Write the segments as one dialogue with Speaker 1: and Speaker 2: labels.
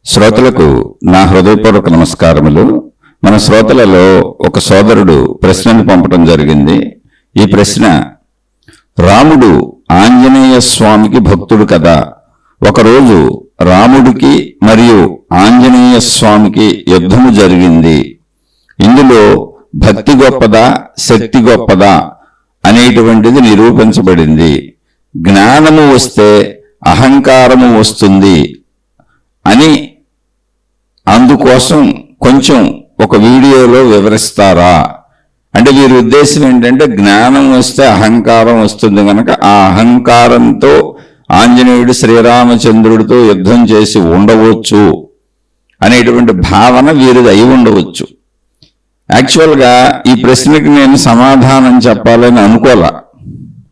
Speaker 1: శ్రోతలకు నా హృదయపూర్వక నమస్కారములు. మన శ్రోతలలో ఒక సోదరుడు ప్రశ్నను పంపడం జరిగింది. ఈ ప్రశ్న, రాముడు ఆంజనేయ స్వామికి భక్తుడు కదా, ఒకరోజు రాముడికి మరియు ఆంజనేయ స్వామికి యుద్ధము జరిగింది. ఇందులో భక్తి గొప్పదా శక్తి గొప్పదా అనేటువంటిది నిరూపించబడింది. జ్ఞానము వస్తే అహంకారము వస్తుంది అని అందుకోసం కొంచెం ఒక వీడియోలో వివరిస్తారా అంటే, వీరి ఉద్దేశం ఏంటంటే జ్ఞానం వస్తే అహంకారం వస్తుంది కనుక ఆ అహంకారంతో ఆంజనేయుడు శ్రీరామచంద్రుడితో యుద్ధం చేసి ఉండవచ్చు అనేటువంటి భావన వీరిది అయి ఉండవచ్చు. యాక్చువల్గా ఈ ప్రశ్నకి నేను సమాధానం చెప్పాలని అనుకోలే.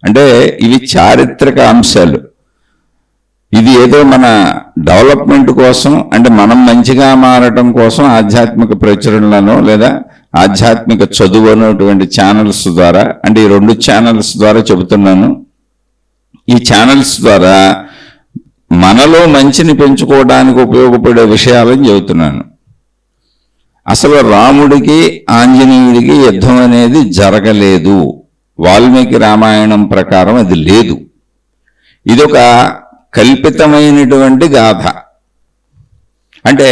Speaker 1: అంటే ఇవి చారిత్రక అంశాలు. ఇది ఏదో మన డెవలప్మెంట్ కోసం, అంటే మనం మంచిగా మారటం కోసం ఆధ్యాత్మిక ప్రచురణలను లేదా ఆధ్యాత్మిక చదువు అనేటువంటి ఛానల్స్ ద్వారా, అంటే ఈ 2 ఛానల్స్ ద్వారా చెబుతున్నాను. ఈ ఛానల్స్ ద్వారా మనలో మంచిని పెంచుకోవడానికి ఉపయోగపడే విషయాలని చెబుతున్నాను. అసలు రాముడికి ఆంజనేయుడికి యుద్ధం అనేది జరగలేదు. వాల్మీకి రామాయణం ప్రకారం అది లేదు. ఇదొక కల్పితమైనటువంటి గాథ. అంటే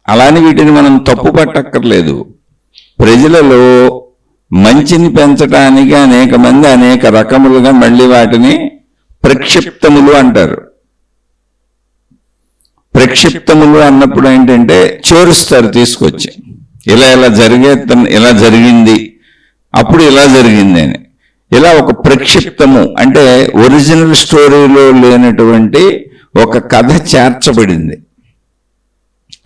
Speaker 1: అలానే వీటిని మనం తప్పు పట్టక్కర్లేదు. ప్రజలలో మంచిని పెంచడానికి అనేక మంది అనేక రకములుగా మళ్ళీ వాటిని ప్రక్షిప్తములు అంటారు. ప్రక్షిప్తములు అన్నప్పుడు ఏంటంటే చేరుస్తారు తీసుకొచ్చి, ఇలా జరిగింది, అప్పుడు ఇలా జరిగింది అని. ఇలా ఒక ప్రక్షిప్తము అంటే ఒరిజినల్ స్టోరీలో లేనటువంటి ఒక కథ చేర్చబడింది.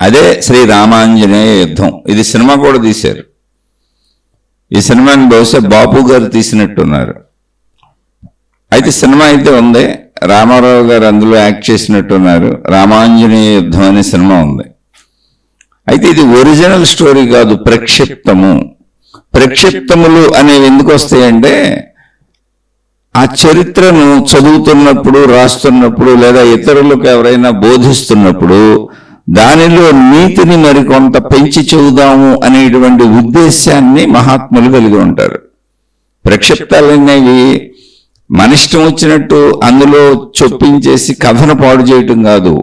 Speaker 1: అదే శ్రీ రామాంజనేయ యుద్ధం. ఇది సినిమా కూడా తీశారు. ఈ సినిమాని బహుశా బాపు గారు తీసినట్టున్నారు. అయితే సినిమా అయితే ఉంది, రామారావు గారు అందులో యాక్ట్ చేసినట్టున్నారు. రామాంజనేయ యుద్ధం అనే సినిమా ఉంది. అయితే ఇది ఒరిజినల్ స్టోరీ కాదు, ప్రక్షిప్తము. ప్రక్షిప్తములు అనేవి ఎందుకు వస్తాయంటే, ఆ చరిత్రను చదువుతున్నప్పుడు, రాస్తున్నప్పుడు లేదా ఇతరులకు ఎవరైనా బోధిస్తున్నప్పుడు దానిలో నీతిని మరికొంత పెంచి చెబుదాము అనేటువంటి ఉద్దేశాన్ని మహాత్ములు కలిగి ఉంటారు. ప్రక్షిప్తాలు అనేవి మన ఇష్టం వచ్చినట్టు అందులో చొప్పించేసి కథను పాడు చేయటం కాదు,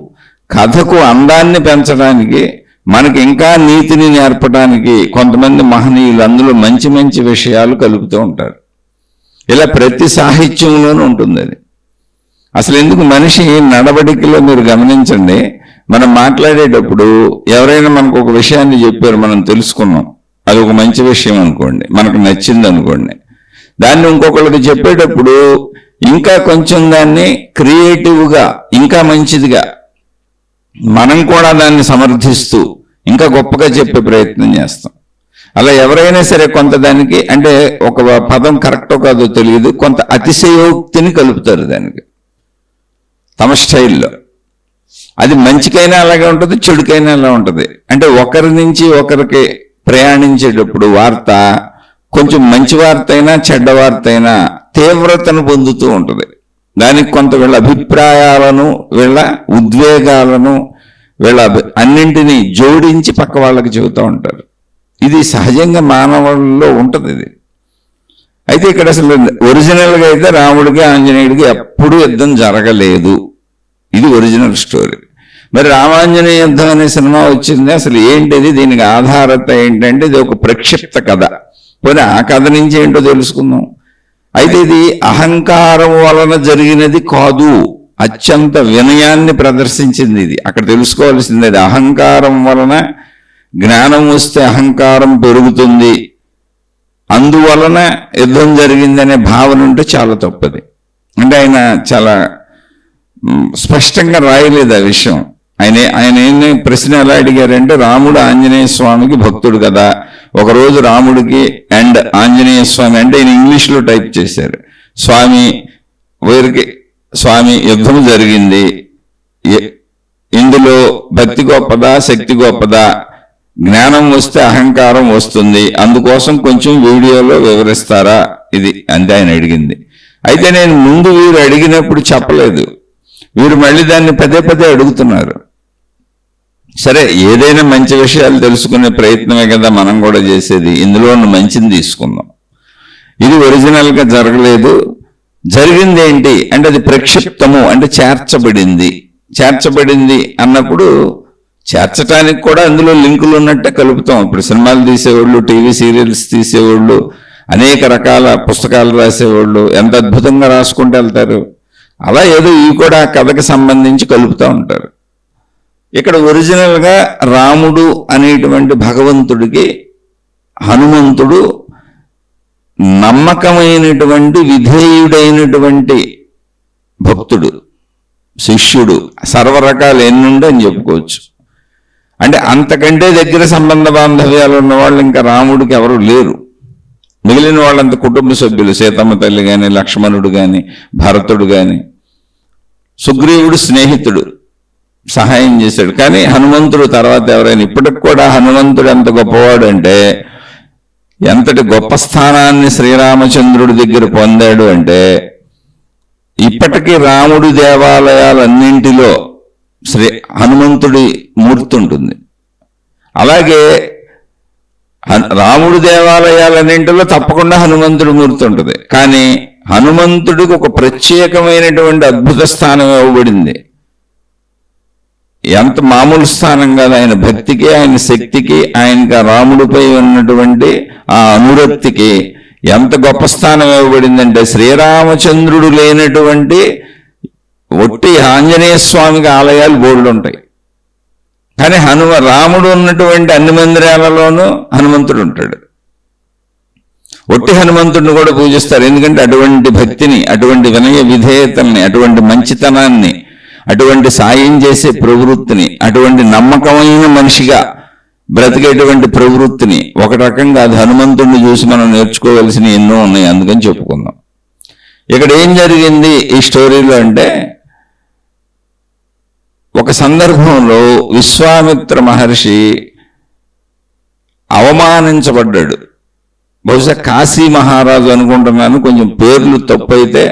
Speaker 1: కథకు అందాన్ని పెంచడానికి, మనకి ఇంకా నీతిని నేర్పడానికి కొంతమంది మహనీయులు అందులో మంచి మంచి విషయాలు కలుపుతూ ఉంటారు. ఇలా ప్రతి సాహిత్యంలోనూ ఉంటుంది అది. అసలు ఎందుకు మనిషి నడవడికలో మీరు గమనించండి, మనం మాట్లాడేటప్పుడు ఎవరైనా మనకు ఒక విషయాన్ని చెప్పారు, మనం తెలుసుకున్నాం, అది ఒక మంచి విషయం అనుకోండి, మనకు నచ్చింది అనుకోండి, దాన్ని ఇంకొకరికి చెప్పేటప్పుడు ఇంకా కొంచెం దాన్ని క్రియేటివ్గా ఇంకా మంచిదిగా మనం కూడా దాన్ని సమర్థిస్తూ ఇంకా గొప్పగా చెప్పే ప్రయత్నం చేస్తాం. అలా ఎవరైనా సరే కొంత దానికి, అంటే ఒక పదం కరెక్టో కాదో తెలియదు, కొంత అతిశయోక్తిని కలుపుతారు దానికి తమ స్టైల్లో. అది మంచికైనా అలాగే ఉంటుంది, చెడుకైనా అలా ఉంటుంది. అంటే ఒకరి నుంచి ఒకరికి ప్రయాణించేటప్పుడు వార్త కొంచెం మంచి వార్త అయినా చెడ్డ వార్త అయినా తీవ్రతను పొందుతూ ఉంటుంది. దానికి కొంత వీళ్ళ అభిప్రాయాలను, వీళ్ళ ఉద్వేగాలను, వీళ్ళ అన్నింటినీ జోడించి పక్క వాళ్ళకి చెబుతూ ఉంటారు. ఇది సహజంగా మానవుల్లో ఉంటుంది ఇది. అయితే ఇక్కడ అసలు ఒరిజినల్గా అయితే రాముడికి ఆంజనేయుడికి ఎప్పుడూ యుద్ధం జరగలేదు. ఇది ఒరిజినల్ స్టోరీ. మరి రామాంజనేయ యుద్ధం అనే సినిమా వచ్చింది, అసలు ఏంటిది, దీనికి ఆధారత ఏంటంటే ఇది ఒక ప్రక్షిప్త కథ. పోనీ ఆ కథ నుంచి ఏంటో తెలుసుకుందాం. అయితే ఇది అహంకారం వలన జరిగినది కాదు, అత్యంత వినయాన్ని ప్రదర్శించింది ఇది. అక్కడ తెలుసుకోవాల్సింది అది అహంకారం వలన జ్ఞానం వస్తే అహంకారం పెరుగుతుంది, అందువలన యుద్ధం జరిగిందనే భావన ఉంటే చాలా తప్పది. అంటే ఆయన చాలా స్పష్టంగా రాయలేదు ఆ విషయం. ఆయన ఏం ప్రశ్న ఎలా అడిగారంటే, రాముడు ఆంజనేయ స్వామికి భక్తుడు కదా, ఒకరోజు రాముడికి అండ్ ఆంజనేయ స్వామి, అంటే ఆయన ఇంగ్లీష్లో టైప్ చేశారు, స్వామి యుద్ధం జరిగింది, ఇందులో భక్తి గొప్పదా శక్తి గొప్పదా, జ్ఞానం వస్తే అహంకారం వస్తుంది, అందుకోసం కొంచెం వీడియోలో వివరిస్తారా, ఇది అంతే ఆయన అడిగింది. అయితే నేను ముందు వీరు అడిగినప్పుడు చెప్పలేదు, వీరు మళ్ళీ దాన్ని పదే పదే అడుగుతున్నారు. సరే, ఏదైనా మంచి విషయాలు తెలుసుకునే ప్రయత్నమే కదా మనం కూడా చేసేది. ఇందులో ఉన్న మంచిని తీసుకుందాం. ఇది ఒరిజినల్గా జరగలేదు. జరిగింది ఏంటి అంటే అది ప్రక్షిప్తము, అంటే చేర్చబడింది. చేర్చబడింది అన్నప్పుడు చేర్చడానికి కూడా అందులో లింకులు ఉన్నట్టే కలుపుతాం. ఇప్పుడు సినిమాలు తీసేవాళ్ళు, టీవీ సీరియల్స్ తీసేవాళ్ళు, అనేక రకాల పుస్తకాలు రాసేవాళ్ళు ఎంత అద్భుతంగా రాసుకుంటూ వెళ్తారు. అలా ఏదో ఇవి కూడా కథకి సంబంధించి కలుపుతూ ఉంటారు. ఇక్కడ ఒరిజినల్గా రాముడు అనేటువంటి భగవంతుడికి హనుమంతుడు నమ్మకమైనటువంటి విధేయుడైనటువంటి భక్తుడు, శిష్యుడు, సర్వరకాలు ఎన్నుండో అని చెప్పుకోవచ్చు. అంటే అంతకంటే దగ్గర సంబంధ బాంధవ్యాలు ఉన్న వాళ్ళు ఇంకా రాముడికి ఎవరు లేరు. మిగిలిన వాళ్ళంత కుటుంబ సభ్యులు, సీతమ్మ తల్లి కానీ, లక్ష్మణుడు కానీ, భరతుడు కానీ. సుగ్రీవుడు స్నేహితుడు, సహాయం చేశాడు. కానీ హనుమంతుడు తర్వాత ఎవరైనా, ఇప్పటికి కూడా హనుమంతుడు ఎంత గొప్పవాడు అంటే, ఎంతటి గొప్ప స్థానాన్ని శ్రీరామచంద్రుడి దగ్గర పొందాడు అంటే, ఇప్పటికీ రాముడి దేవాలయాలన్నింటిలో హనుమంతుడి మూర్తి ఉంటుంది. అలాగే రాముడి దేవాలయాలన్నింటిలో తప్పకుండా హనుమంతుడి మూర్తి ఉంటుంది. కానీ హనుమంతుడికి ఒక ప్రత్యేకమైనటువంటి అద్భుత స్థానం ఇవ్వబడింది. ఎంత మామూలు స్థానం కాదు. ఆయన భక్తికి, ఆయన శక్తికి, ఆయనకి రాముడిపై ఉన్నటువంటి ఆ అనురక్తికి ఎంత గొప్ప స్థానం ఇవ్వబడిందంటే, శ్రీరామచంద్రుడు లేనటువంటి ఒట్టి ఆంజనేయ స్వామికి ఆలయాలు బోర్డులు ఉంటాయి. కానీ రాముడు ఉన్నటువంటి అన్ని మందిరాలలోనూ హనుమంతుడు ఉంటాడు. ఒట్టి హనుమంతుడిని కూడా పూజిస్తారు. ఎందుకంటే అటువంటి భక్తిని, అటువంటి వినయ విధేయతల్ని, అటువంటి మంచితనాన్ని, అటువంటి సాయం చేసే ప్రవృత్తిని, అటువంటి నమ్మకమైన మనిషిగా బ్రతికేటువంటి ప్రవృత్తిని, ఒక రకంగా అది హనుమంతుడిని చూసి మనం నేర్చుకోవలసిన ఎన్నో ఉన్నాయి. అందుకని చెప్పుకుందాం. ఇక్కడ ఏం జరిగింది ఈ స్టోరీలో అంటే, ఒక సందర్భంలో విశ్వామిత్ర మహర్షి అవమానించబడ్డాడు. బహుశా కాశీ మహారాజు అనుకుంటున్నాను, కొంచెం పేర్లు తప్పైతే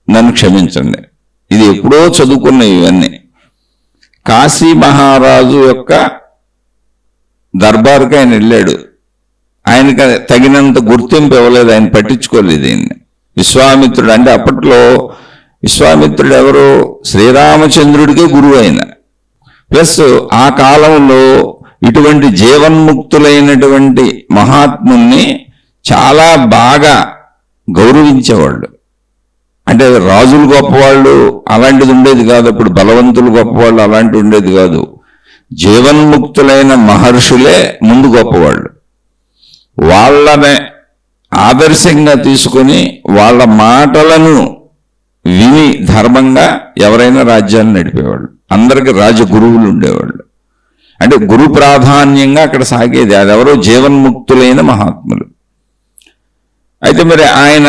Speaker 1: నన్ను క్షమించండి. ఇది ఎప్పుడో చదువుకున్నాయి ఇవన్నీ. కాశీ మహారాజు యొక్క దర్బార్కి ఆయన వెళ్ళాడు. ఆయనకి తగినంత గుర్తింపు ఇవ్వలేదు, ఆయన పట్టించుకోలేదు దీన్ని. విశ్వామిత్రుడు అంటే అప్పట్లో విశ్వామిత్రుడు ఎవరు? శ్రీరామచంద్రుడికే గురువు అయిన. ప్లస్ ఆ కాలంలో ఇటువంటి జీవన్ముక్తులైనటువంటి మహాత్ముల్ని చాలా బాగా గౌరవించేవాళ్ళు. అంటే రాజులు గొప్పవాళ్ళు అలాంటిది ఉండేది కాదు. అప్పుడు బలవంతులు గొప్పవాళ్ళు అలాంటివి ఉండేది కాదు. జీవన్ముక్తులైన మహర్షులే ముందు గొప్పవాళ్ళు. వాళ్ళనే ఆదర్శంగా తీసుకొని వాళ్ళ మాటలను విని ధర్మంగా ఎవరైనా రాజ్యాన్ని నడిపేవాళ్ళు. అందరికి రాజగురువులు ఉండేవాళ్ళు. అంటే గురు ప్రాధాన్యంగా అక్కడ సాగేది. అదెవరో జీవన్ముక్తులైన మహాత్ములు. అయితే మరి ఆయన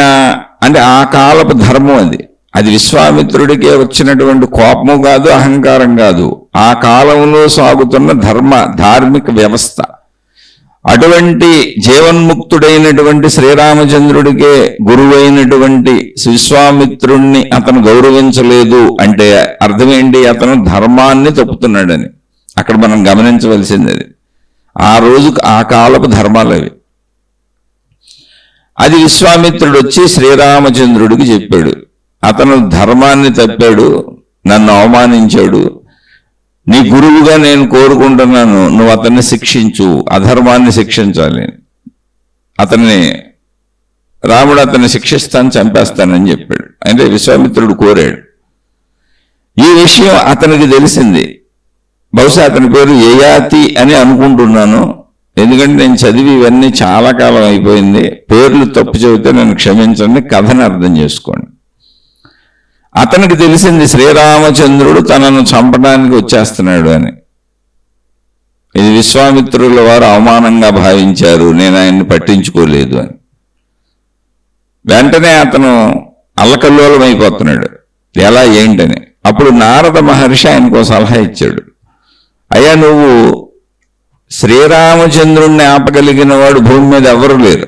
Speaker 1: అంటే ఆ కాలపు ధర్మం అది విశ్వామిత్రుడికే వచ్చినటువంటి కోపము కాదు, అహంకారం కాదు. ఆ కాలంలో సాగుతున్న ధార్మిక వ్యవస్థ. అటువంటి జీవన్ముక్తుడైనటువంటి శ్రీరామచంద్రుడికే గురువైనటువంటి విశ్వామిత్రుణ్ణి అతను గౌరవించలేదు అంటే అర్థం ఏంటి? అతను ధర్మాన్ని తప్పుతున్నాడని అక్కడ మనం గమనించవలసింది. ఆ రోజు ఆ కాలపు ధర్మాలు అవి. అది విశ్వామిత్రుడు వచ్చి శ్రీరామచంద్రుడికి చెప్పాడు. అతను ధర్మాన్ని తప్పాడు, నన్ను అవమానించాడు, నీ గురువుగా నేను కోరుకుంటున్నాను, నువ్వు అతన్ని శిక్షించు, అధర్మాన్ని శిక్షించాలి. రాముడు అతన్ని శిక్షిస్తాను, చంపేస్తానని చెప్పాడు. అంటే విశ్వామిత్రుడు కోరాడు. ఈ విషయం అతనికి తెలిసింది. బహుశా అతని పేరు యయాతి అని అనుకుంటున్నాను. ఎందుకంటే నేను చదివి ఇవన్నీ చాలా కాలం అయిపోయింది. పేర్లు తప్పు చెబితే నన్ను క్షమించండి, కథను అర్థం చేసుకోండి. అతనికి తెలిసింది శ్రీరామచంద్రుడు తనను చంపడానికి వచ్చేస్తున్నాడు అని. ఇది విశ్వామిత్రుల వారు అవమానంగా భావించారు, నేను ఆయన్ని పట్టించుకోలేదు అని. వెంటనే అతను అల్లకల్లోలం అయిపోతున్నాడు, ఎలా ఏంటని. అప్పుడు నారద మహర్షి ఆయనకు సలహా ఇచ్చాడు. అయ్యా, నువ్వు శ్రీరామచంద్రుణ్ణి ఆపగలిగిన వాడు భూమి మీద ఎవరు లేరు,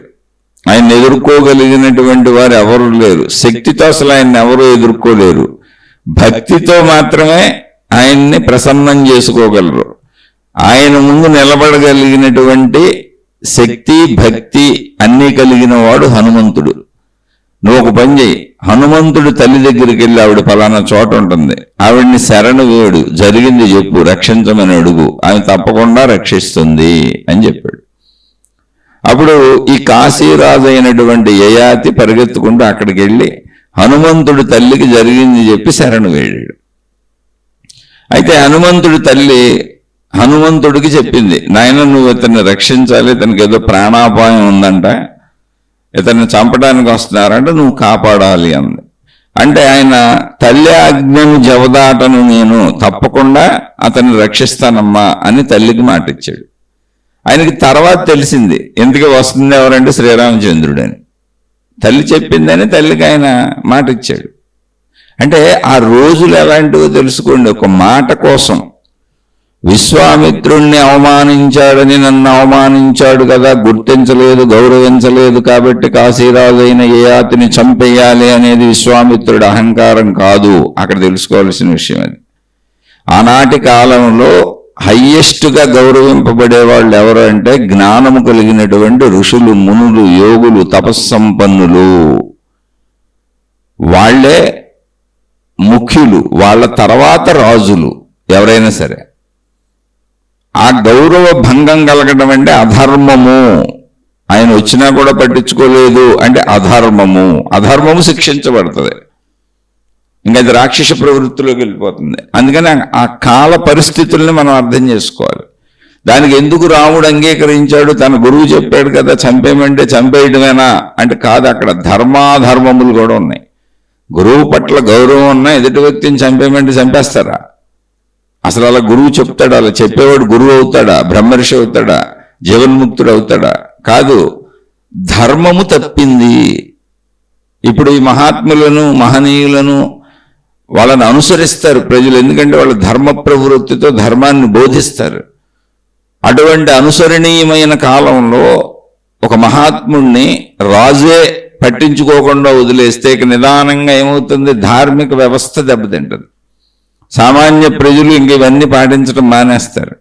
Speaker 1: ఆయన ఎదుర్కోగలిగినటువంటి వారు ఎవరు లేరు. శక్తితో అసలు ఆయన్ని ఎవరు ఎదుర్కోలేరు. భక్తితో మాత్రమే ఆయన్ని ప్రసన్నం చేసుకోగలరు. ఆయన ముందు నిలబడగలిగినటువంటి శక్తి భక్తి అన్నీ కలిగిన వాడు హనుమంతుడు. నువ్వు ఒక పని చేయి, హనుమంతుడు తల్లి దగ్గరికి వెళ్ళి ఆవిడ ఫలానా చోట ఉంటుంది, ఆవిడ్ని శరణు వేడు, జరిగింది చెప్పు, రక్షించమని అడుగు, ఆమె తప్పకుండా రక్షిస్తుంది అని చెప్పాడు. అప్పుడు ఈ కాశీరాజు అయినటువంటి యయాతి పరిగెత్తుకుంటూ అక్కడికి వెళ్ళి హనుమంతుడి తల్లికి జరిగింది చెప్పి శరణు వేడాడు. అయితే హనుమంతుడి తల్లి హనుమంతుడికి చెప్పింది, నాయన నువ్వు ఇతన్ని రక్షించాలి, ఇతనికి ఏదో ప్రాణాపాయం ఉందంట, ఇతన్ని చంపడానికి వస్తున్నారంటే నువ్వు కాపాడాలి అంది. అంటే ఆయన తల్లి ఆజ్ఞను జవదాటను, నేను తప్పకుండా అతన్ని రక్షిస్తానమ్మా అని తల్లికి మాట ఇచ్చాడు. ఆయనకి తర్వాత తెలిసింది ఎందుకు వస్తుంది ఎవరంటే శ్రీరామచంద్రుడని. తల్లి చెప్పిందని తల్లికి ఆయన మాట ఇచ్చాడు. అంటే ఆ రోజులు ఎలాంటివో తెలుసుకోండి. ఒక మాట కోసం విశ్వామిత్రుణ్ణి అవమానించాడని నన్ను అవమానించాడు కదా, గుర్తించలేదు, గౌరవించలేదు, కాబట్టి కాశీరాజు అయిన యయాతిని చంపేయాలి అనేది విశ్వామిత్రుడి అహంకారం కాదు. అక్కడ తెలుసుకోవాల్సిన విషయం అది. ఆనాటి కాలంలో హయ్యెస్ట్గా గౌరవింపబడే వాళ్ళు ఎవరు అంటే జ్ఞానము కలిగినటువంటి ఋషులు, మునులు, యోగులు, తపస్సంపన్నులు. వాళ్లే ముఖ్యులు, వాళ్ళ తర్వాత రాజులు ఎవరైనా సరే. ఆ గౌరవ భంగం కలగడం అంటే అధర్మము. ఆయన వచ్చినా కూడా పట్టించుకోలేదు అంటే అధర్మము. అధర్మము శిక్షించబడుతుంది, ఇంకా అది రాక్షస ప్రవృత్తిలోకి వెళ్ళిపోతుంది. అందుకని ఆ కాల పరిస్థితుల్ని మనం అర్థం చేసుకోవాలి. దానికి ఎందుకు రాముడు అంగీకరించాడు? తన గురువు చెప్పాడు కదా చంపేయమంటే చంపేయడమేనా అంటే కాదు, అక్కడ ధర్మాధర్మములు కూడా ఉన్నాయి. గురువు పట్ల గౌరవం ఉన్నా ఎదుటి వ్యక్తిని చంపేయమంటే చంపేస్తారా? అసలు అలా గురువు చెప్తాడా? అలా చెప్పేవాడు గురువు అవుతాడా? బ్రహ్మర్షి అవుతాడా? జీవన్ముక్తుడు అవుతాడా? కాదు, ధర్మము తప్పింది. ఇప్పుడు ఈ మహాత్ములను, మహనీయులను వాళ్ళని అనుసరిస్తారు ప్రజలు, ఎందుకంటే వాళ్ళ ధర్మ ప్రవృత్తితో ధర్మాన్ని బోధిస్తారు. అటువంటి అనుసరణీయమైన కాలంలో ఒక మహాత్ముడిని రాజే పట్టించుకోకుండా వదిలేస్తే ఇక నిదానంగా ఏమవుతుంది? ధార్మిక వ్యవస్థ దెబ్బతింటుంది. సామాన్య ప్రజలు ఇంక ఇవన్నీ పాటించడం మానేస్తారు.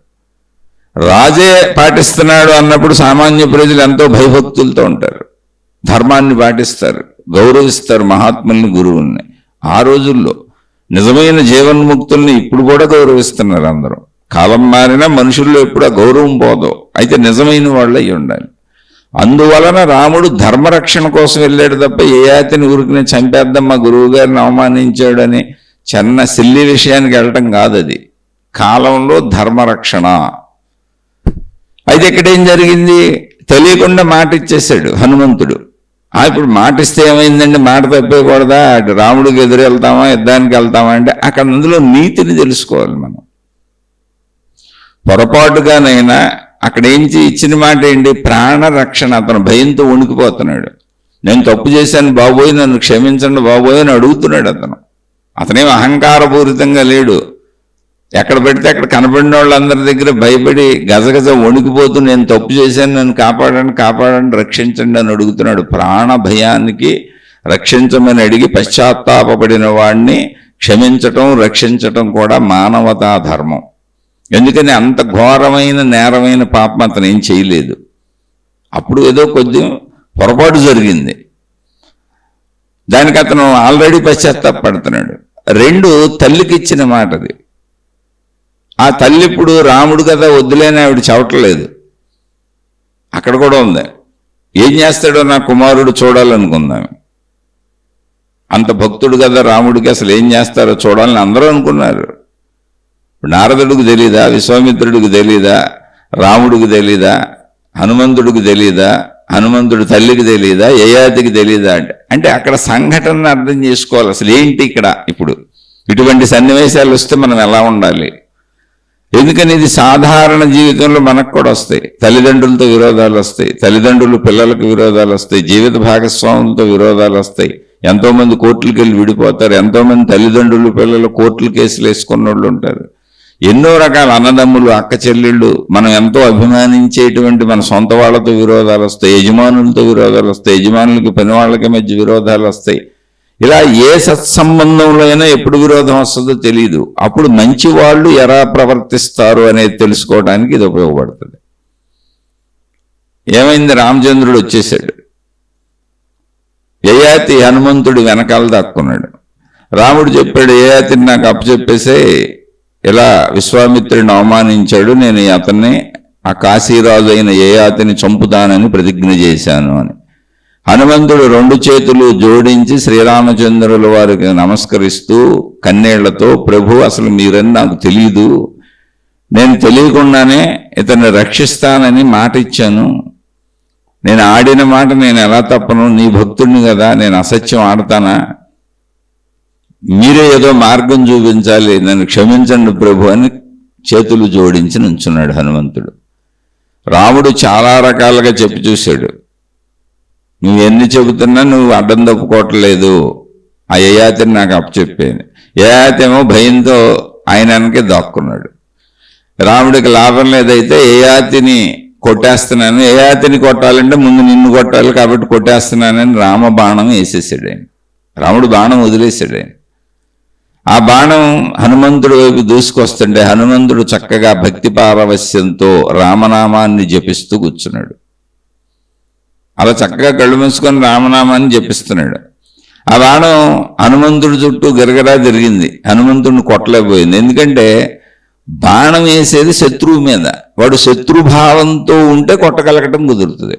Speaker 1: రాజే పాటిస్తున్నాడు అన్నప్పుడు సామాన్య ప్రజలు ఎంతో భయభక్తులతో ఉంటారు, ధర్మాన్ని పాటిస్తారు, గౌరవిస్తారు మహాత్ముల్ని, గురువుల్ని. ఆ రోజుల్లో నిజమైన జీవన్ముక్తుల్ని ఇప్పుడు కూడా గౌరవిస్తున్నారు అందరూ. కాలం మారినా మనుషుల్లో ఎప్పుడు ఆ గౌరవం పోదు. అయితే నిజమైన వాళ్ళు అయి ఉండాలి. అందువలన రాముడు ధర్మరక్షణ కోసం వెళ్ళాడు తప్ప యయాతిని ఊరికినే చంపేద్దాం మా గురువు గారిని అవమానించాడని చిన్న సిల్లి విషయానికి వెళ్ళటం కాదు. అది కాలంలో ధర్మరక్షణ. అయితే ఇక్కడ ఏం జరిగింది? తెలియకుండా మాట ఇచ్చేశాడు హనుమంతుడు. ఇప్పుడు మాట ఇస్తే ఏమైందండి? మాట తప్పేయకూడదా? అటు రాముడికి ఎదురు వెళ్తామా, యుద్ధానికి వెళ్తామా అంటే అక్కడ అందులో నీతిని తెలుసుకోవాలి మనం. పొరపాటుగానైనా అక్కడ ఇచ్చిన మాట ఏంటి? ప్రాణరక్షణ. అతను భయంతో వణికిపోతున్నాడు. నేను తప్పు చేశాను బాబోయ్, నన్ను క్షమించండి బాబోయ్ అని అడుగుతున్నాడు అతను. అతనేం అహంకారపూరితంగా లేడు. ఎక్కడ పెడితే అక్కడ కనబడిన వాళ్ళందరి దగ్గర భయపడి గజగజ వణికిపోతూ నేను తప్పు చేశాను, నన్ను కాపాడండి, కాపాడండి, రక్షించండి అని అడుగుతున్నాడు. ప్రాణ భయానికి రక్షించమని అడిగి పశ్చాత్తాపడిన వాడిని క్షమించటం, రక్షించటం కూడా మానవతా ధర్మం. ఎందుకని అంత ఘోరమైన నేరమైన పాపం అతను ఏం చేయలేదు. అప్పుడు ఏదో కొద్ది పొరపాటు జరిగింది, దానికి అతను ఆల్రెడీ పశ్చాత్తాపడుతున్నాడు. రెండు, తల్లికి ఇచ్చిన మాటది. ఆ తల్లి ఇప్పుడు రాముడు కదా వద్దులేని ఆవిడ చవటలేదు. అక్కడ కూడా ఉంది. ఏం చేస్తాడో నా కుమారుడు చూడాలనుకుందాం. అంత భక్తుడు కదా రాముడికి, అసలు ఏం చేస్తారో చూడాలని అందరూ అనుకున్నారు. నారదుడికి తెలీదా? విశ్వామిత్రుడికి తెలీదా? రాముడికి తెలీదా? హనుమంతుడికి తెలీదా? హనుమంతుడి తల్లికి తెలీదా? యయాతికి తెలీదా? అంటే అక్కడ సంఘటనను అర్థం చేసుకోవాలి. అసలు ఏంటి ఇక్కడ? ఇప్పుడు ఇటువంటి సన్నివేశాలు వస్తే మనం ఎలా ఉండాలి? ఎందుకని ఇది సాధారణ జీవితంలో మనకు కూడా వస్తాయి. తల్లిదండ్రులతో విరోధాలు వస్తాయి, తల్లిదండ్రులు పిల్లలకు విరోధాలు వస్తాయి, జీవిత భాగస్వాములతో విరోధాలు వస్తాయి. ఎంతోమంది కోర్టులకు వెళ్ళి విడిపోతారు, ఎంతోమంది తల్లిదండ్రులు పిల్లలు కోర్టులు కేసులు వేసుకున్న వాళ్ళు ఉంటారు. ఎన్నో రకాల అన్నదమ్ములు, అక్క చెల్లెళ్ళు, మనం ఎంతో అభిమానించేటువంటి మన సొంత వాళ్ళతో విరోధాలు వస్తాయి, యజమానులతో విరోధాలు వస్తాయి, యజమానులకి పని వాళ్ళకి మధ్య విరోధాలు వస్తాయి. ఇలా ఏ సత్సంబంధంలో అయినా ఎప్పుడు విరోధం వస్తుందో తెలియదు. అప్పుడు మంచి వాళ్ళు ఎలా ప్రవర్తిస్తారు అనేది తెలుసుకోవడానికి ఇది ఉపయోగపడుతుంది. ఏమైంది, రామచంద్రుడు వచ్చేసాడు. యయాతి హనుమంతుడు వెనకాల దాక్కున్నాడు. రాముడు చెప్పాడు, యయాతిని నాకు అప్పచెప్పేసే, ఇలా విశ్వామిత్రుడిని అవమానించాడు, నేను అతన్ని ఆ కాశీరాజు అయిన యయాతిని చంపుతానని ప్రతిజ్ఞ చేశాను అని. హనుమంతుడు 2 చేతులు జోడించి శ్రీరామచంద్రుల వారికి నమస్కరిస్తూ కన్నీళ్లతో, ప్రభు అసలు మీరని నాకు తెలియదు, నేను తెలియకుండానే ఇతన్ని రక్షిస్తానని మాట ఇచ్చాను, నేను ఆడిన మాట నేను ఎలా తప్పను, నీ భక్తుడిని కదా, నేను అసత్యం ఆడతానా, మీరే ఏదో మార్గం చూపించాలి, నన్ను క్షమించండి ప్రభు అని చేతులు జోడించి నుంచున్నాడు హనుమంతుడు. రాముడు చాలా రకాలుగా చెప్పి చూశాడు, నువ్వు ఎన్ని చెబుతున్నా నువ్వు అడ్డం తప్పుకోవట్లేదు, ఆ యయాతిని నాకు అప్పచెప్పాను. యయాతి ఏమో భయంతో ఆయనకే దాక్కున్నాడు. రాముడికి లాభం లేదైతే యయాతిని కొట్టేస్తున్నాను, యయాతిని కొట్టాలంటే ముందు నిన్ను కొట్టాలి కాబట్టి కొట్టేస్తున్నానని రామ బాణం వేసేసాడు ఆయన. రాముడు బాణం వదిలేశాడు ఆయన. ఆ బాణం హనుమంతుడి వైపు దూసుకొస్తుంటే హనుమంతుడు చక్కగా భక్తి పారవస్యంతో రామనామాన్ని జపిస్తూ కూర్చున్నాడు. అలా చక్కగా కళ్ళు మూసుకొని రామనామాన్ని జపిస్తున్నాడు. ఆ బాణం హనుమంతుడి చుట్టూ గిరగిరా తిరిగింది, హనుమంతుడిని కొట్టలేకపోయింది. ఎందుకంటే బాణం వేసేది శత్రువు మీద, వాడు శత్రుభావంతో ఉంటే కొట్టగలగటం కుదురుతుంది.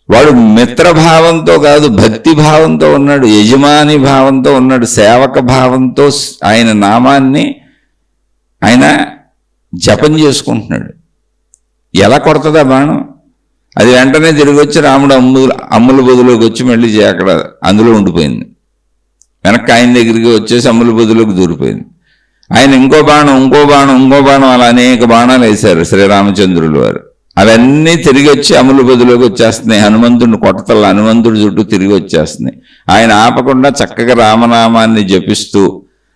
Speaker 1: వాడు మిత్రభావంతో కాదు, భక్తి భావంతో ఉన్నాడు, యజమాని భావంతో ఉన్నాడు, సేవక భావంతో ఆయన నామాన్ని ఆయన జపం చేసుకుంటున్నాడు. ఎలా కొడుతుంది ఆ బాణం? అది వెంటనే తిరిగి వచ్చి రాముడు అమ్ముల బొదులోకి వచ్చి మళ్ళీ అక్కడ అందులో ఉండిపోయింది. వెనక్కి ఆయన దగ్గరికి వచ్చేసి అమ్ముల బొదులోకి దూరిపోయింది. ఆయన ఇంకో బాణం అలా అనేక బాణాలు వేశారు శ్రీరామచంద్రులు వారు. అవన్నీ తిరిగి వచ్చి అమ్ముల బొదులోకి వచ్చేస్తున్నాయి. హనుమంతుడిని కొట్టతల హనుమంతుడి చుట్టూ తిరిగి వచ్చేస్తున్నాయి. ఆయన ఆపకుండా చక్కగా రామనామాన్ని జపిస్తూ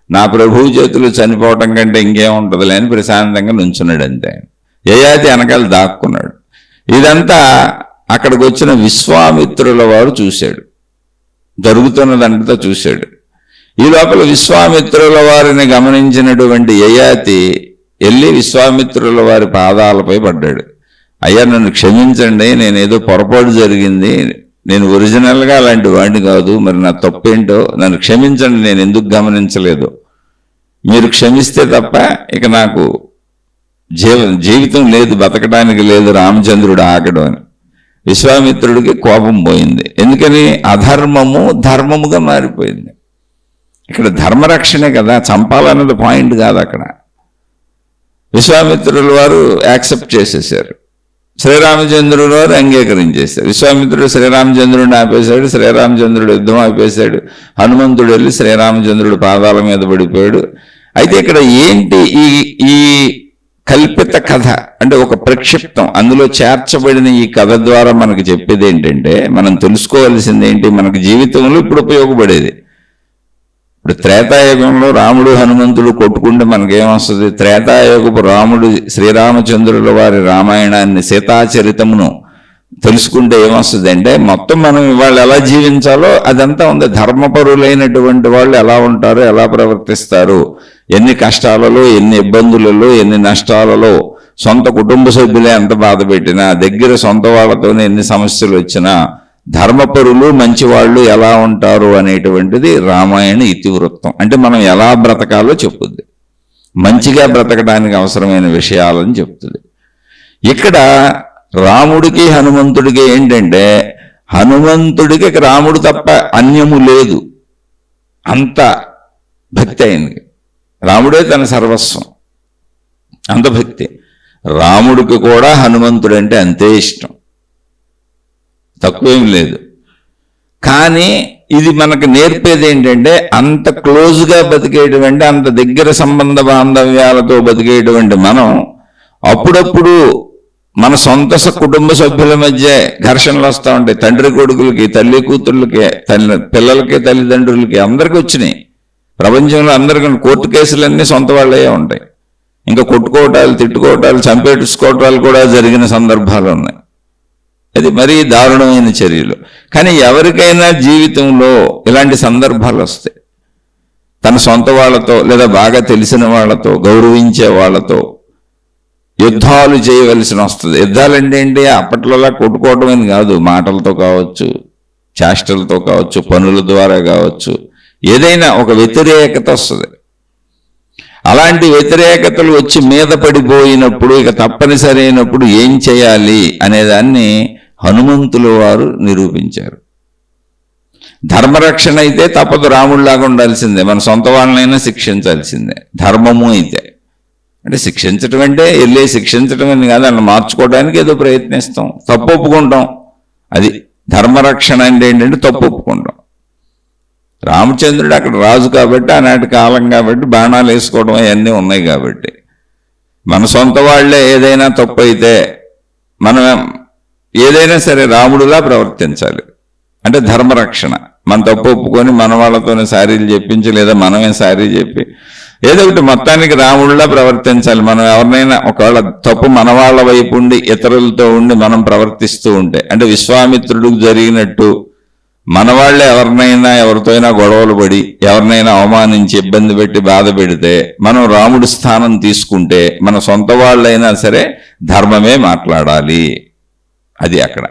Speaker 1: నా ప్రభువు చేతులు చనిపోవటం కంటే ఇంకేముంటుందిలే అని ప్రశాంతంగా నుంచున్నాడు. అంతే. యయాతి వెనకాల దాక్కున్నాడు. ఇదంతా అక్కడికి వచ్చిన విశ్వామిత్రుల వారు చూశాడు, జరుగుతున్నదంతా చూశాడు. ఈ లోపల విశ్వామిత్రుల వారిని గమనించినటువంటి యయాతి వెళ్ళి విశ్వామిత్రుల వారి పాదాలపై పడ్డాడు. అయ్యా, నన్ను క్షమించండి, నేనేదో పొరపాటు జరిగింది, నేను ఒరిజినల్గా అలాంటి వాడిని కాదు, మరి నా తప్పేంటో నన్ను క్షమించండి, నేను ఎందుకు గమనించలేదు, మీరు క్షమిస్తే తప్ప ఇక నాకు జీవితం లేదు, బతకడానికి లేదు, రామచంద్రుడు ఆగడు అని. విశ్వామిత్రుడికి కోపం పోయింది. ఎందుకని? అధర్మము ధర్మముగా మారిపోయింది. ఇక్కడ ధర్మరక్షణే కదా, చంపాలన్నది పాయింట్ కాదు అక్కడ. విశ్వామిత్రుల వారు యాక్సెప్ట్ చేసేసారు, శ్రీరామచంద్రుడు వారు అంగీకరించేశారు. విశ్వామిత్రుడు శ్రీరామచంద్రుడిని ఆపేశాడు, శ్రీరామచంద్రుడు యుద్ధం ఆపేశాడు. హనుమంతుడు వెళ్ళి శ్రీరామచంద్రుడు పాదాల మీద పడిపోయాడు. అయితే ఇక్కడ ఏంటి ఈ కల్పిత కథ అంటే ఒక ప్రక్షిప్తం, అందులో చేర్చబడిన ఈ కథ ద్వారా మనకు చెప్పేది ఏంటంటే, మనం తెలుసుకోవాల్సింది ఏంటి, మనకు జీవితంలో ఇప్పుడు ఉపయోగపడేది. ఇప్పుడు త్రేతాయుగంలో రాముడు హనుమంతుడు కొట్టుకుంటే మనకేమొస్తుంది? త్రేతాయుగపు రాముడు శ్రీరామచంద్రుల వారి రామాయణాన్ని, సీతాచరితమును తెలుసుకుంటే ఏమొస్తుంది అంటే, మొత్తం మనం ఇవాళ ఎలా జీవించాలో అదంతా ఉంది. ధర్మపరులైనటువంటి వాళ్ళు ఎలా ఉంటారో, ఎలా ప్రవర్తిస్తారు, ఎన్ని కష్టాలలో, ఎన్ని ఇబ్బందులలో, ఎన్ని నష్టాలలో, సొంత కుటుంబ సభ్యులే ఎంత బాధ పెట్టినా, దగ్గర సొంత వాళ్ళతోనే ఎన్ని సమస్యలు వచ్చినా, ధర్మపరులు మంచివాళ్ళు ఎలా ఉంటారు అనేటువంటిది రామాయణ ఇతివృత్తం. అంటే మనం ఎలా బ్రతకాలో చెప్పుద్ది, మంచిగా బ్రతకడానికి అవసరమైన విషయాలని చెప్తుంది. ఇక్కడ రాముడికి హనుమంతుడికి ఏంటంటే, హనుమంతుడికి రాముడు తప్ప అన్యము లేదు, అంత భక్తి ఆయనకి, రాముడే తన సర్వస్వం, అంత భక్తి. రాముడికి కూడా హనుమంతుడు అంటే అంతే ఇష్టం, తక్కువేం లేదు. కానీ ఇది మనకు నేర్పేది ఏంటంటే, అంత క్లోజ్గా బతికేటువంటి, అంత దగ్గర సంబంధ బాంధవ్యాలతో బతికేటువంటి మనం అప్పుడప్పుడు మన సొంత కుటుంబ సభ్యుల మధ్య ఘర్షణలు వస్తూ ఉంటాయి. తండ్రి కొడుకులకి, తల్లి కూతుర్లకి, పిల్లలకి, తల్లిదండ్రులకి అందరికీ వచ్చినాయి. ప్రపంచంలో అందరికీ కోర్టు కేసులన్నీ సొంత వాళ్ళే ఉంటాయి. ఇంకా కొట్టుకోవటాలు, తిట్టుకోవటాలు, చంపేసుకోవటాలు కూడా జరిగిన సందర్భాలు ఉన్నాయి. అది మరీ దారుణమైన చర్యలు. కానీ ఎవరికైనా జీవితంలో ఇలాంటి సందర్భాలు వస్తాయి. తన సొంత వాళ్ళతో లేదా బాగా తెలిసిన వాళ్ళతో, గౌరవించే వాళ్ళతో యుద్ధాలు చేయవలసి వస్తుంది. యుద్ధాలంటే ఏంటి? అప్పట్లోలా కొట్టుకోవటమని కాదు, మాటలతో కావచ్చు, చేష్టలతో కావచ్చు, పనుల ద్వారా కావచ్చు, ఏదైనా ఒక వ్యతిరేకత వస్తుంది. అలాంటి వ్యతిరేకతలు వచ్చి మీద పడిపోయినప్పుడు, ఇక తప్పనిసరి అయినప్పుడు ఏం చేయాలి అనేదాన్ని హనుమంతుల వారు నిరూపించారు. ధర్మరక్షణ అయితే తప్పదు, రాముడిలాగా ఉండాల్సిందే, మన సొంత వాళ్ళనైనా శిక్షించాల్సిందే. ధర్మము అయితే అంటే శిక్షించటం అంటే వెళ్ళి శిక్షించటం అని కాదు, అలా మార్చుకోవడానికి ఏదో ప్రయత్నిస్తాం, తప్పు ఒప్పుకుంటాం. అది ధర్మరక్షణ అంటే ఏంటంటే తప్పు ఒప్పుకుంటాం. రామచంద్రుడు అక్కడ రాజు కాబట్టి, ఆనాటి కాలం కాబట్టి బాణాలు వేసుకోవడం అవన్నీ ఉన్నాయి కాబట్టి, మన సొంత వాళ్లే ఏదైనా తప్పు అయితే మనం ఏదైనా సరే రాముడిలా ప్రవర్తించాలి. అంటే ధర్మరక్షణ. మన తప్పు ఒప్పుకొని మన వాళ్ళతోనే సారీలు చెప్పించి, లేదా మనమే సారీ చెప్పి ఏదో ఒకటి మొత్తానికి రాముడిలా ప్రవర్తించాలి. మనం ఎవరినైనా ఒకవేళ తప్పు మన వాళ్ళ వైపు ఉండి ఇతరులతో ఉండి మనం ప్రవర్తిస్తూ ఉంటే, అంటే విశ్వామిత్రుడికి జరిగినట్టు మన వాళ్ళే ఎవరినైనా ఎవరితో అయినా గొడవలు పడి ఎవరినైనా అవమానించి ఇబ్బంది పెట్టి బాధ పెడితే, మనం రాముడి స్థానం తీసుకుంటే మన సొంత వాళ్ళైనా సరే ధర్మమే మాట్లాడాలి. అది అక్కడ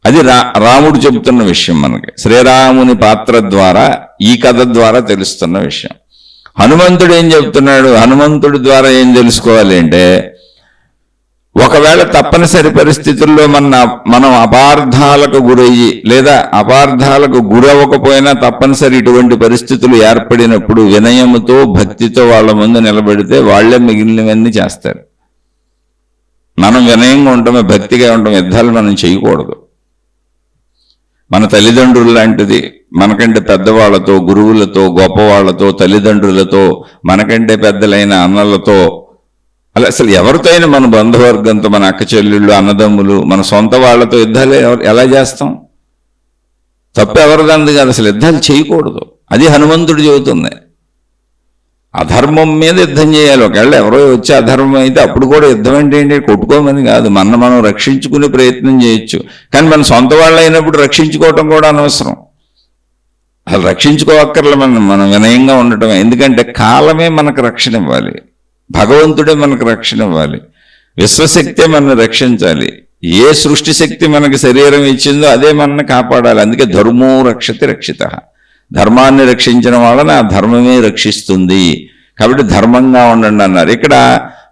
Speaker 1: అది రాముడు చెబుతున్న విషయం. మనకి శ్రీరాముని పాత్ర ద్వారా, ఈ కథ ద్వారా తెలుస్తున్న విషయం. హనుమంతుడు ఏం చెబుతున్నాడు? హనుమంతుడి ద్వారా ఏం తెలుసుకోవాలి అంటే, ఒకవేళ తప్పనిసరి పరిస్థితుల్లో మనం అపార్థాలకు గురయ్యి లేదా అపార్థాలకు గురవ్వకపోయినా తప్పనిసరి ఇటువంటి పరిస్థితులు ఏర్పడినప్పుడు వినయముతో భక్తితో వాళ్ళ ముందు నిలబెడితే వాళ్లే మిగిలినవన్నీ చేస్తారు. మనం వినయంగా ఉండటమే, భక్తిగా ఉండటం. యుద్ధాలు మనం చేయకూడదు. మన తల్లిదండ్రులు లాంటిది, మనకంటే పెద్దవాళ్లతో, గురువులతో, గొప్పవాళ్లతో, తల్లిదండ్రులతో, మనకంటే పెద్దలైన అన్నలతో, అలా అసలు ఎవరితో అయినా, మన బంధువర్గంతో, మన అక్క చెల్లెళ్ళు, అన్నదమ్ములు, మన సొంత వాళ్ళతో యుద్ధాలు ఎలా చేస్తాం? తప్పు ఎవరిదంది కాదు, అసలు యుద్ధాలు చేయకూడదు. అది హనుమంతుడు చెబుతుంది. అధర్మం మీద యుద్ధం చేయాలి. ఒకవేళ ఎవరో వచ్చి అధర్మం అయితే అప్పుడు కూడా యుద్ధం అంటే ఏంటి? కొట్టుకోమని కాదు, మనం రక్షించుకునే ప్రయత్నం చేయొచ్చు. కానీ మన సొంత వాళ్ళు అయినప్పుడు రక్షించుకోవటం కూడా అనవసరం. అసలు రక్షించుకోవక్కర్లే. మనం వినయంగా ఉండటం. ఎందుకంటే కాలమే మనకు రక్షణ ఇవ్వాలి, భగవంతుడే మనకు రక్షణ ఇవ్వాలి, విశ్వశక్తే మనల్ని రక్షించాలి. ఏ సృష్టి శక్తి మనకి శరీరం ఇచ్చిందో అదే మనల్ని కాపాడాలి. అందుకే ధర్మో రక్షతి రక్షిత. ధర్మాన్ని రక్షించిన వాళ్ళని ఆ ధర్మమే రక్షిస్తుంది. కాబట్టి ధర్మంగా ఉండండి అన్నారు. ఇక్కడ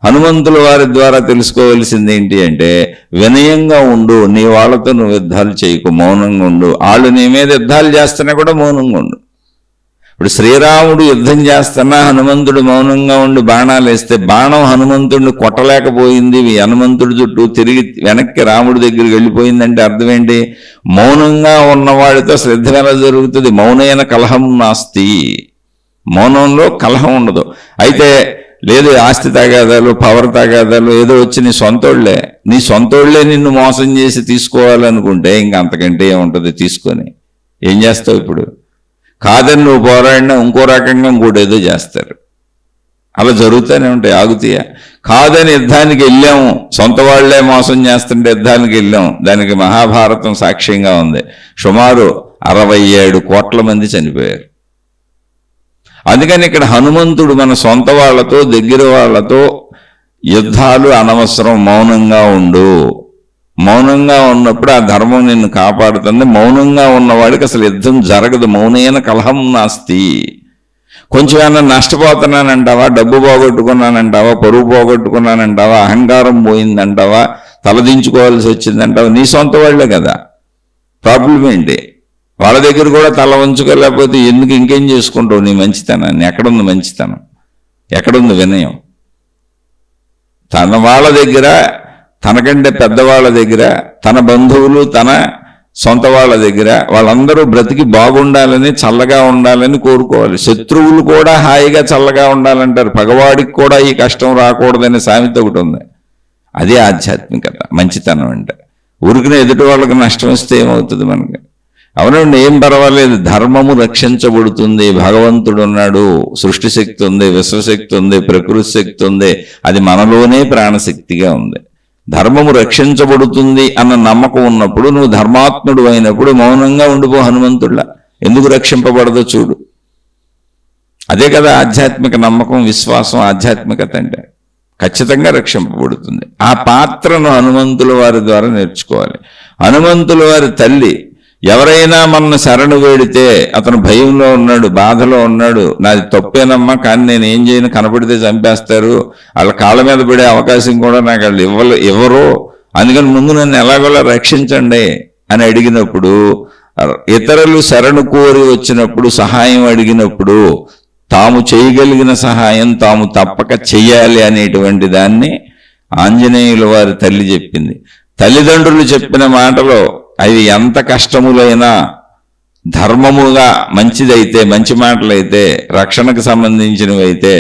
Speaker 1: హనుమంతుల వారి ద్వారా తెలుసుకోవాల్సింది ఏంటి అంటే, వినయంగా ఉండు, నీ వాళ్ళతో నువ్వు యుద్ధాలు చేయకు, మౌనంగా ఉండు. వాళ్ళు నీ మీద యుద్ధాలు చేస్తున్నా కూడా మౌనంగా ఉండు. ఇప్పుడు శ్రీరాముడు యుద్ధం చేస్తున్నా హనుమంతుడు మౌనంగా ఉండి బాణాలు వేస్తే, బాణం హనుమంతుడిని కొట్టలేకపోయింది, హనుమంతుడి చుట్టూ తిరిగి వెనక్కి రాముడి దగ్గరికి వెళ్ళిపోయిందంటే అర్థం ఏంటి? మౌనంగా ఉన్నవాడితో శ్రద్ధ ఎలా జరుగుతుంది? మౌనైన కలహం నాస్తి. మౌనంలో కలహం ఉండదు. అయితే లేదు, ఆస్తి తగాదాలు, పవర్ తగాదాలు ఏదో వచ్చి నీ సొంతోళ్లే నిన్ను మోసం చేసి తీసుకోవాలనుకుంటే ఇంక అంతకంటే ఏముంటుంది? తీసుకొని ఏం చేస్తావు? ఇప్పుడు కాదని నువ్వు పోరాడినా ఇంకో రకంగా ఇంకోటి ఏదో చేస్తారు. అలా జరుగుతూనే ఉంటాయి. ఆగుతాయా? కాదని యుద్ధానికి వెళ్ళాము, సొంత వాళ్లే మోసం చేస్తుంటే యుద్ధానికి వెళ్ళాము. దానికి మహాభారతం సాక్ష్యంగా ఉంది. సుమారు 67 కోట్ల మంది చనిపోయారు. అందుకని ఇక్కడ హనుమంతుడు మన సొంత వాళ్లతో, దగ్గర వాళ్లతో యుద్ధాలు అనవసరం, మౌనంగా ఉండు. మౌనంగా ఉన్నప్పుడు ఆ ధర్మం నిన్ను కాపాడుతుంది. మౌనంగా ఉన్నవాడికి అసలు యుద్ధం జరగదు. మౌనైన కలహం నాస్తి. కొంచెం ఏమన్నా నష్టపోతున్నానంటావా, డబ్బు పోగొట్టుకున్నానంటావా, పరువు పోగొట్టుకున్నానంటావా, అహంకారం పోయిందంటావా, తలదించుకోవాల్సి వచ్చిందంటావా, నీ సొంత వాళ్లే కదా. ప్రాబ్లం ఏంటి? వాళ్ళ దగ్గర కూడా తల ఉంచుకోలేకపోతే ఎందుకు ఇంకేం చేసుకుంటావు నీ మంచితనాన్ని? ఎక్కడుంది మంచితనం? ఎక్కడుంది వినయం? తన వాళ్ళ దగ్గర, తనకంటే పెద్దవాళ్ళ దగ్గర, తన బంధువులు, తన సొంత వాళ్ళ దగ్గర వాళ్ళందరూ బ్రతికి బాగుండాలని, చల్లగా ఉండాలని కోరుకోవాలి. శత్రువులు కూడా హాయిగా చల్లగా ఉండాలంటారు. పగవాడికి కూడా ఈ కష్టం రాకూడదనే సామెత ఒకటి ఉంది. అదే ఆధ్యాత్మికత, మంచితనం అంటే. ఊరికినే ఎదుటి వాళ్ళకి నష్టం వస్తే ఏమవుతుంది మనకి? అవునండి, ఏం పర్వాలేదు, ధర్మము రక్షించబడుతుంది. భగవంతుడు ఉన్నాడు, సృష్టి శక్తి ఉంది, విశ్వశక్తి ఉంది, ప్రకృతి శక్తి ఉంది. అది మనలోనే ప్రాణశక్తిగా ఉంది. ధర్మము రక్షించబడుతుంది అన్న నమ్మకం ఉన్నప్పుడు, నువ్వు ధర్మాత్ముడు అయినప్పుడు మౌనంగా ఉండిపో హనుమంతుడిలా. ఎందుకు రక్షింపబడదో చూడు. అదే కదా ఆధ్యాత్మిక నమ్మకం, విశ్వాసం, ఆధ్యాత్మికత అంటే. ఖచ్చితంగా రక్షింపబడుతుంది. ఆ పాత్రను హనుమంతుల వారి ద్వారా నేర్చుకోవాలి. హనుమంతుల వారి తల్లి ఎవరైనా మన శరణు వేడితే అతను భయంలో ఉన్నాడు, బాధలో ఉన్నాడు, నాది తప్పేనమ్మా, కానీ నేను ఏం చేయను, కనపడితే చంపేస్తారు, వాళ్ళ కాళ్ళ మీద పడే అవకాశం కూడా నాకు వాళ్ళు ఇవ్వరు, అందుకని ముందు నన్ను ఎలాగోలా రక్షించండి అని అడిగినప్పుడు, ఇతరులు శరణు కోరి వచ్చినప్పుడు, సహాయం అడిగినప్పుడు తాము చేయగలిగిన సహాయం తాము తప్పక చెయ్యాలి అనేటువంటి దాన్ని ఆంజనేయుల వారి తల్లి చెప్పింది. తల్లిదండ్రులు చెప్పిన మాటలో అవి ఎంత కష్టములైనా ధర్మముగా మంచిదైతే, మంచి మాటలైతే, రక్షణకు సంబంధించినవి అయితే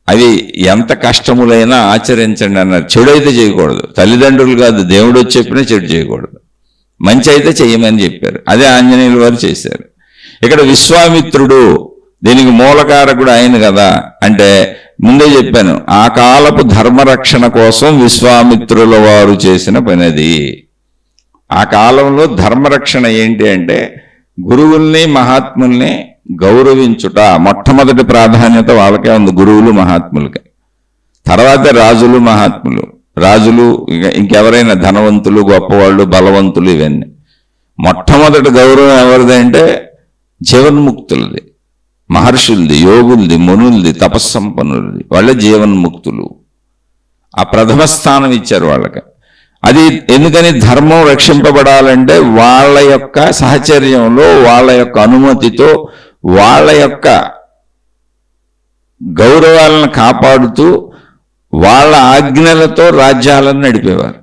Speaker 1: అవి ఎంత కష్టములైనా ఆచరించండి అన్నారు. చెడు అయితే చేయకూడదు. తల్లిదండ్రులు కాదు, దేవుడు వచ్చి చెప్పినా చెడు చేయకూడదు. మంచి అయితే చెయ్యమని చెప్పారు. అదే ఆంజనేయుల వారు చేశారు. ఇక్కడ విశ్వామిత్రుడు దీనికి మూలకారకుడు ఆయన కదా అంటే, ముందే చెప్పాను, ఆ కాలపు ధర్మరక్షణ కోసం విశ్వామిత్రుల వారు చేసిన పనిది. ఆ కాలంలో ధర్మరక్షణ ఏంటి అంటే, గురువుల్ని మహాత్ముల్ని గౌరవించుట మొట్టమొదటి ప్రాధాన్యత వాళ్ళకే ఉంది, గురువులు మహాత్ములకి. తర్వాత రాజులు మహాత్ములు, రాజులు ఇంకెవరైనా ధనవంతులు, గొప్పవాళ్ళు, బలవంతులు, ఇవన్నీ. మొట్టమొదటి గౌరవం ఎవరిది అంటే జీవన్ముక్తులది, మహర్షులది, యోగులది, మునులది, తపస్సంపన్నులది. వాళ్ళే జీవన్ముక్తులు. ఆ ప్రథమ స్థానం ఇచ్చారు వాళ్ళకి. అది ఎందుకని? ధర్మం రక్షింపబడాలంటే వాళ్ళ యొక్క సహచర్యంలో, వాళ్ళ యొక్క అనుమతితో, వాళ్ళ యొక్క గౌరవాలను కాపాడుతూ, వాళ్ళ ఆజ్ఞలతో రాజ్యాలను నడిపేవారు.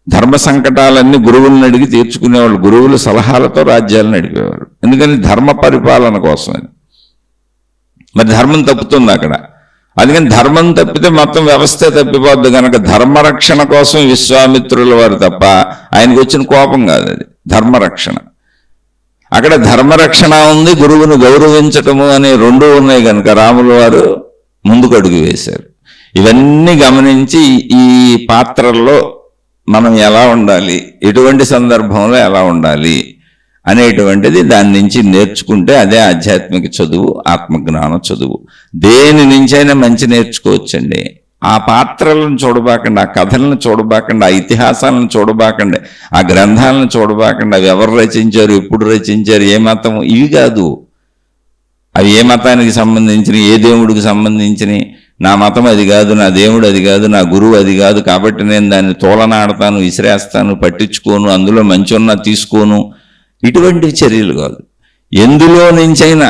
Speaker 1: ధర్మ సంకటాలన్నీ గురువులను అడిగి తీర్చుకునేవాళ్ళు. గురువుల సలహాలతో రాజ్యాలను నడిపేవారు. ఎందుకని? ధర్మ పరిపాలన కోసం. మరి ధర్మం తప్పుతుంది అక్కడ. అందుకని ధర్మం తప్పితే మొత్తం వ్యవస్థే తప్పిపోద్ది కనుక ధర్మరక్షణ కోసం విశ్వామిత్రుల వారు తప్ప ఆయనకు వచ్చిన కోపం కాదు, అది ధర్మరక్షణ. అక్కడ ధర్మరక్షణ ఉంది, గురువును గౌరవించటము అనే రెండూ ఉన్నాయి కనుక రాముల వారు ముందుకు అడుగు వేశారు. ఇవన్నీ గమనించి ఈ పాత్రల్లో మనం ఎలా ఉండాలి, ఎటువంటి సందర్భంలో ఎలా ఉండాలి అనేటువంటిది దాని నుంచి నేర్చుకుంటే అదే ఆధ్యాత్మిక చదువు, ఆత్మజ్ఞాన చదువు. దేని నుంచైనా మంచి నేర్చుకోవచ్చండి. ఆ పాత్రలను చూడబాకండి, ఆ కథలను చూడబాకండి, ఆ ఇతిహాసాలను చూడబాకండి, ఆ గ్రంథాలను చూడబాకండి. అవి ఎవరు రచించారు, ఎప్పుడు రచించారు, ఏ మతం, ఇవి కాదు. అవి ఏ మతానికి సంబంధించినవి, ఏ దేవుడికి సంబంధించినవి. నా మతం అది కాదు, నా దేవుడు అది కాదు, నా గురువు అది కాదు, కాబట్టి నేను దాన్ని తోలనాడతాను, విసిరేస్తాను, పట్టించుకోను, అందులో మంచి ఉన్నా తీసుకోను, ఇటువంటి చర్యలు కాదు. ఎందులో నుంచైనా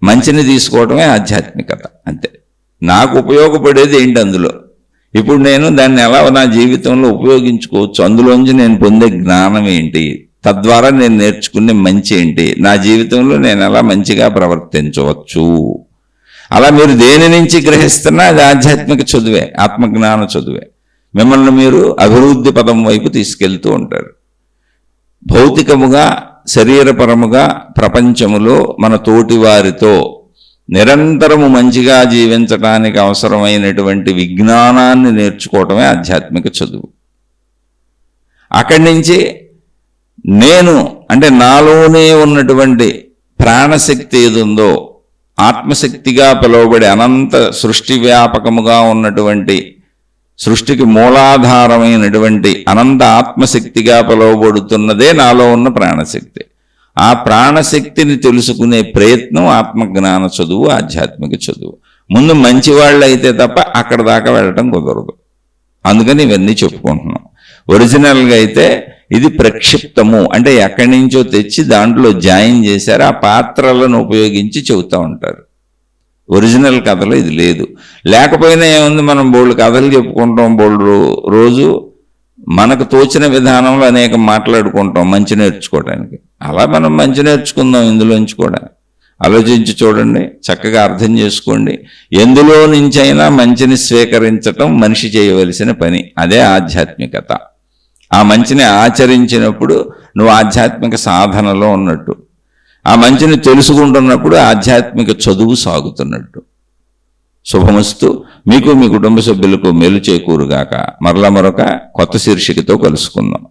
Speaker 1: మంచిని తీసుకోవడమే ఆధ్యాత్మికత. అంతే. నాకు ఉపయోగపడేది ఏంటి అందులో, ఇప్పుడు నేను దాన్ని ఎలా నా జీవితంలో ఉపయోగించుకోవచ్చు, అందులోంచి నేను పొందే జ్ఞానం ఏంటి, తద్వారా నేను నేర్చుకునే మంచి ఏంటి, నా జీవితంలో నేను ఎలా మంచిగా ప్రవర్తించవచ్చు. అలా మీరు దేని నుంచి గ్రహిస్తున్నా అది ఆధ్యాత్మిక చదువే, ఆత్మజ్ఞాన చదువే. మిమ్మల్ని మీరు అభివృద్ధి పదం వైపు తీసుకెళ్తూ ఉంటారు. భౌతికముగా, శరీరపరముగా ప్రపంచములో మన తోటి వారితో నిరంతరము మంచిగా జీవించడానికి అవసరమైనటువంటి విజ్ఞానాన్ని నేర్చుకోవటమే ఆధ్యాత్మిక చదువు. అక్కడి నుంచి నేను అంటే నాలోనే ఉన్నటువంటి ప్రాణశక్తి ఏదుందో, ఆత్మశక్తిగా పిలువబడే అనంత సృష్టి వ్యాపకముగా ఉన్నటువంటి, సృష్టికి మూలాధారమైనటువంటి అనంత ఆత్మశక్తిగా పిలువబడుతున్నదే నాలో ఉన్న ప్రాణశక్తి. ఆ ప్రాణశక్తిని తెలుసుకునే ప్రయత్నం ఆత్మజ్ఞాన చదువు, ఆధ్యాత్మిక చదువు. ముందు మంచివాళ్ళు అయితే తప్ప అక్కడ దాకా వెళ్ళటం కుదరదు. అందుకని ఇవన్నీ చెప్పుకుంటున్నాం. ఒరిజినల్గా అయితే ఇది ప్రక్షిప్తము అంటే ఎక్కడి నుంచో తెచ్చి దాంట్లో జాయిన్ చేశారు, ఆ పాత్రలను ఉపయోగించి చెబుతూ ఉంటారు. ఒరిజినల్ కథలో ఇది లేదు. లేకపోయినా ఏముంది, మనం బోల్డ్ కథలు చెప్పుకుంటాం, బోల్డ్ రోజు మనకు తోచిన విధానంలో అనేక మాట్లాడుకుంటాం మంచి నేర్చుకోవడానికి. అలా మనం మంచి నేర్చుకుందాం ఇందులోంచి కూడా. ఆలోచించి చూడండి, చక్కగా అర్థం చేసుకోండి. ఎందులో నుంచైనా మంచిని స్వీకరించటం మనిషి చేయవలసిన పని. అదే ఆధ్యాత్మికత. ఆ మంచిని ఆచరించినప్పుడు నువ్వు ఆధ్యాత్మిక సాధనలో ఉన్నట్టు, ఆ మంచిని తెలుసుకుంటున్నప్పుడు ఆధ్యాత్మిక చదువు సాగుతున్నట్టు. శుభమస్తు. మీకు మీ కుటుంబ సభ్యులకు మేలు చేకూరుగాక. మరలా మరొక కొత్త శీర్షికతో కలుసుకుందాం.